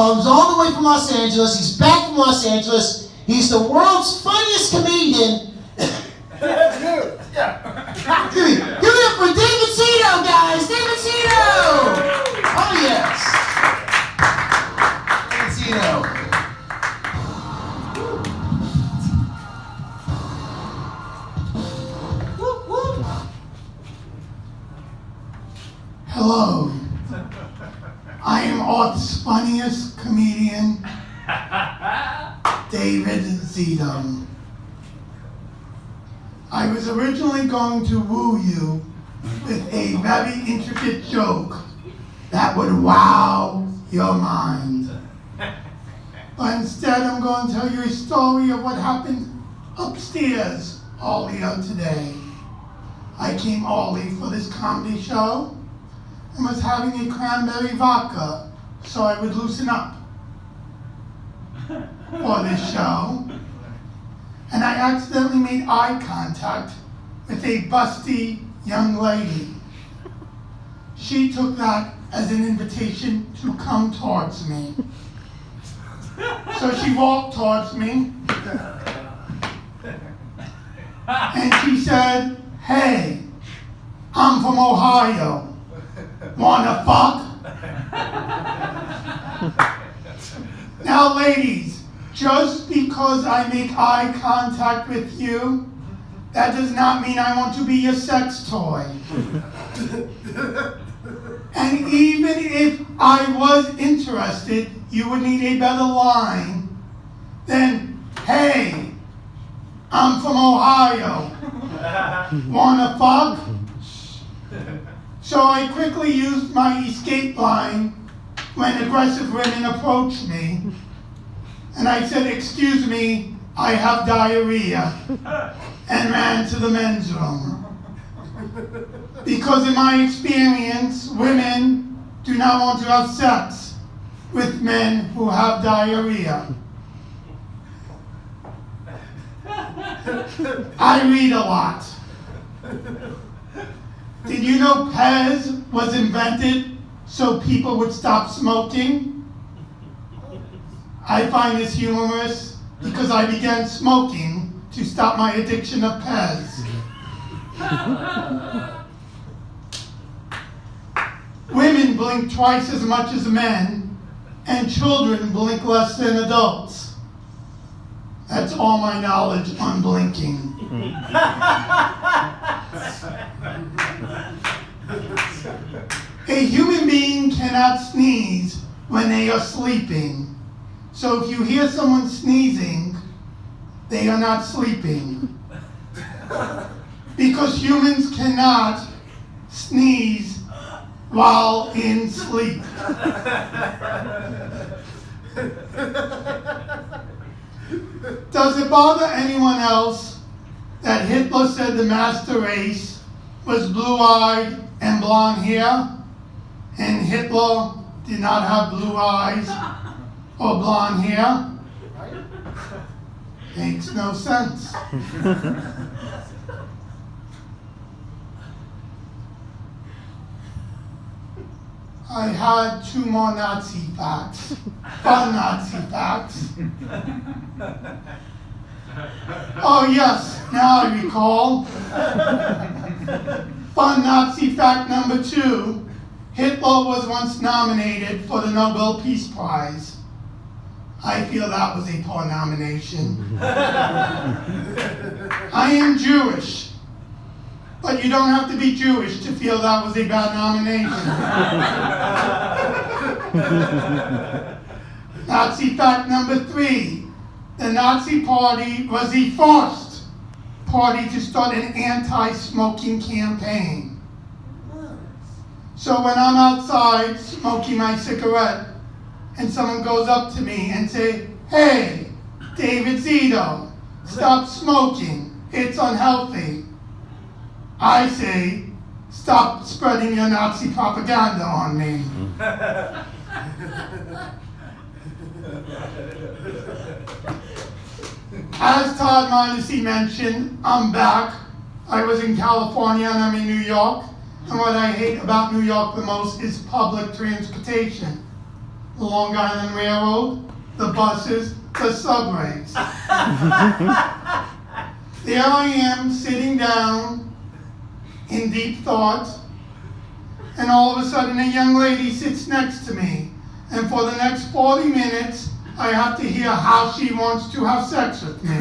Comes all the way from Los Angeles. He's back from Los Angeles. He's the world's funniest comedian. Give it up for David Zito, guys. David Zito. Oh yes. David Zito. Hello. I am Earth's funniest comedian, David Zito. I was originally going to woo you with a very intricate joke that would wow your mind. But instead I'm going to tell you a story of what happened upstairs earlier today. I came early for this comedy show and was having a cranberry vodka so I would loosen up for this show. And I accidentally made eye contact with a busty young lady. She took that as an invitation to come towards me. So she walked towards me and she said, "Hey, I'm from Ohio. Wanna fuck?" Now ladies, just because I make eye contact with you, that does not mean I want to be your sex toy. And even if I was interested, you would need a better line than, "Hey, I'm from Ohio. Wanna fuck?" So I quickly used my escape line when aggressive women approached me. And I said, "Excuse me, I have diarrhea," and ran to the men's room. Because in my experience, women do not want to have sex with men who have diarrhea. I read a lot. Did you know Pez was invented so people would stop smoking? I find this humorous because I began smoking to stop my addiction of Pez. Women blink twice as much as men, and children blink less than adults. That's all my knowledge on blinking. A human being cannot sneeze when they are sleeping. So if you hear someone sneezing, they are not sleeping. Because humans cannot sneeze while in sleep. Does it bother anyone else that Hitler said the master race was blue-eyed and blonde hair, and Hitler did not have blue eyes or blonde hair? Makes no sense. I had 2 more Nazi facts. Fun Nazi facts. Oh yes, now I recall. Fun Nazi fact number 2. Hitler was once nominated for the Nobel Peace Prize. I feel that was a poor nomination. I am Jewish, but you don't have to be Jewish to feel that was a bad nomination. Nazi fact number 3. The Nazi Party was the first party to start an anti-smoking campaign. So when I'm outside smoking my cigarette and someone goes up to me and say, "Hey, David Zito, stop smoking, it's unhealthy," I say, "Stop spreading your Nazi propaganda on me." As Todd Mondesi mentioned, I'm back. I was in California and I'm in New York. And what I hate about New York the most is public transportation. the Long Island Railroad, the buses, the subways. There I am sitting down in deep thought, and all of a sudden a young lady sits next to me, and for the next 40 minutes I have to hear how she wants to have sex with me.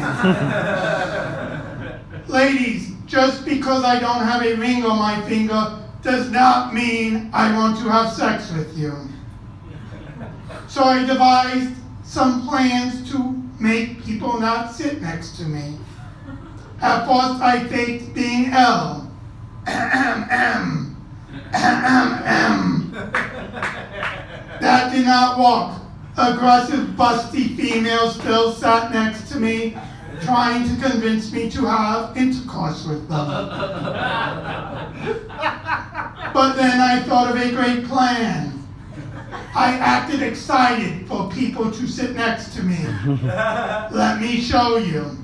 Ladies, just because I don't have a ring on my finger does not mean I want to have sex with you. So I devised some plans to make people not sit next to me. At first I faked being L. That did not work. Aggressive, busty females still sat next to me, trying to convince me to have intercourse with them. But then I thought of a great plan. I acted excited for people to sit next to me. Let me show you.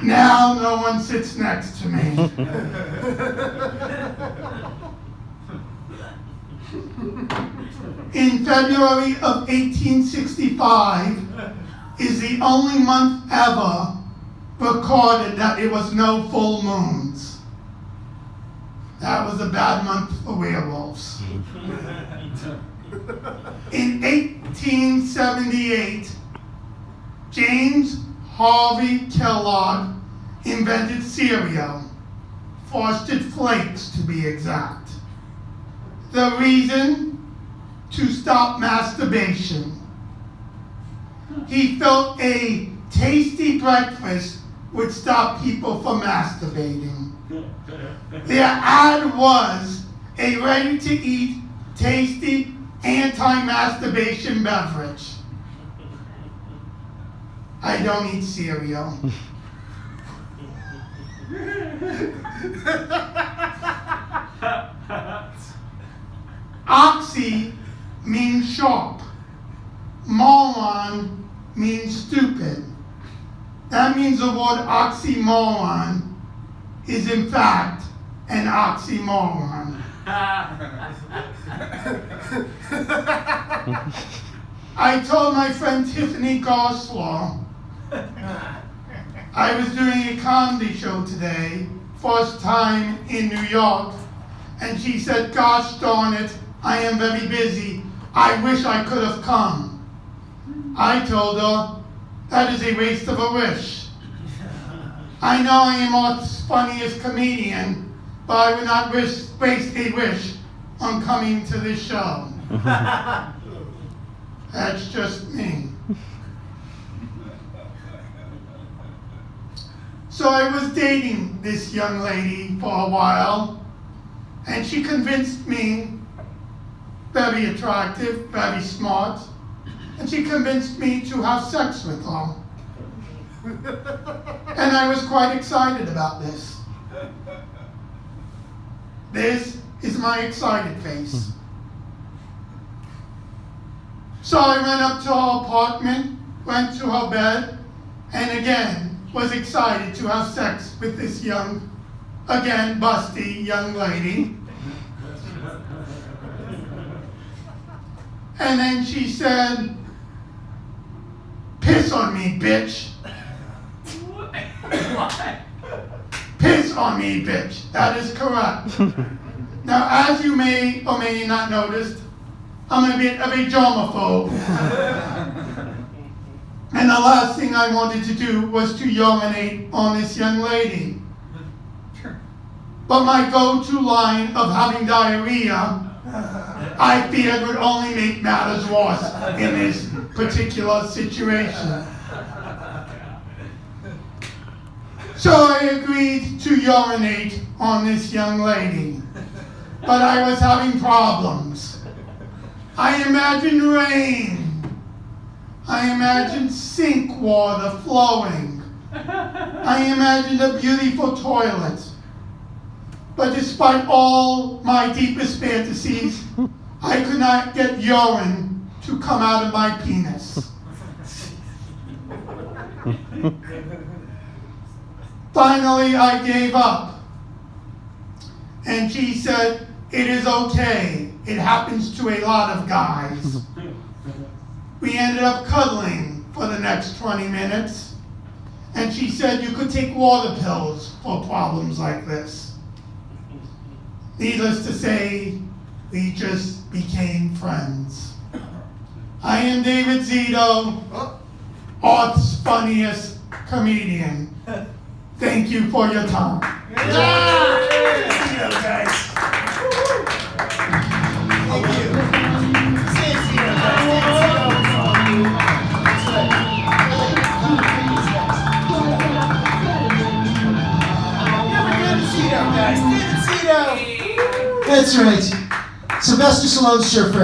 Now no one sits next to me. In February of 1865 is the only month ever recorded that it was no full moons. That was a bad month for werewolves. In 1878, James Harvey Kellogg invented cereal, Frosted Flakes to be exact. The reason? To stop masturbation. He felt a tasty breakfast would stop people from masturbating. Their ad was a ready-to-eat, tasty, anti-masturbation beverage. I don't eat cereal. Oxy means sharp. Moron means stupid. That means the word oxymoron is in fact an oxymoron. I told my friend Tiffany Garslaw I was doing a comedy show today, first time in New York, and she said, "Gosh darn it, I am very busy. I wish I could have come." I told her, that is a waste of a wish. I know I am Earth's funniest comedian, but I would not waste a wish on coming to this show. That's just me. So I was dating this young lady for a while, and she convinced me, very attractive, very smart, and she convinced me to have sex with her. And I was quite excited about this. This is my excited face. So I went up to her apartment, went to her bed, and again was excited to have sex with this young, again busty young lady. And then she said, "Piss on me, bitch." Piss on me, bitch. That is correct. Now, as you may or may not noticed, I'm a bit of a germaphobe. And the last thing I wanted to do was to urinate on this young lady. But my go-to line of having diarrhea, I feared would only make matters worse in this particular situation. So I agreed to urinate on this young lady. But I was having problems. I imagined rain. I imagined sink water flowing. I imagined a beautiful toilet. But despite all my deepest fantasies, I could not get urine to come out of my penis. Finally, I gave up. And she said, it is okay. It happens to a lot of guys. We ended up cuddling for the next 20 minutes. And she said you could take water pills for problems like this. Needless to say, we just became friends. I am David Zito, Earth's funniest comedian. Thank you for your time. Zito, guys. Thank you. Say Zito, guys. That's right. Zito, guys. David Zito. That's right. Sylvester Stallone's chauffeur.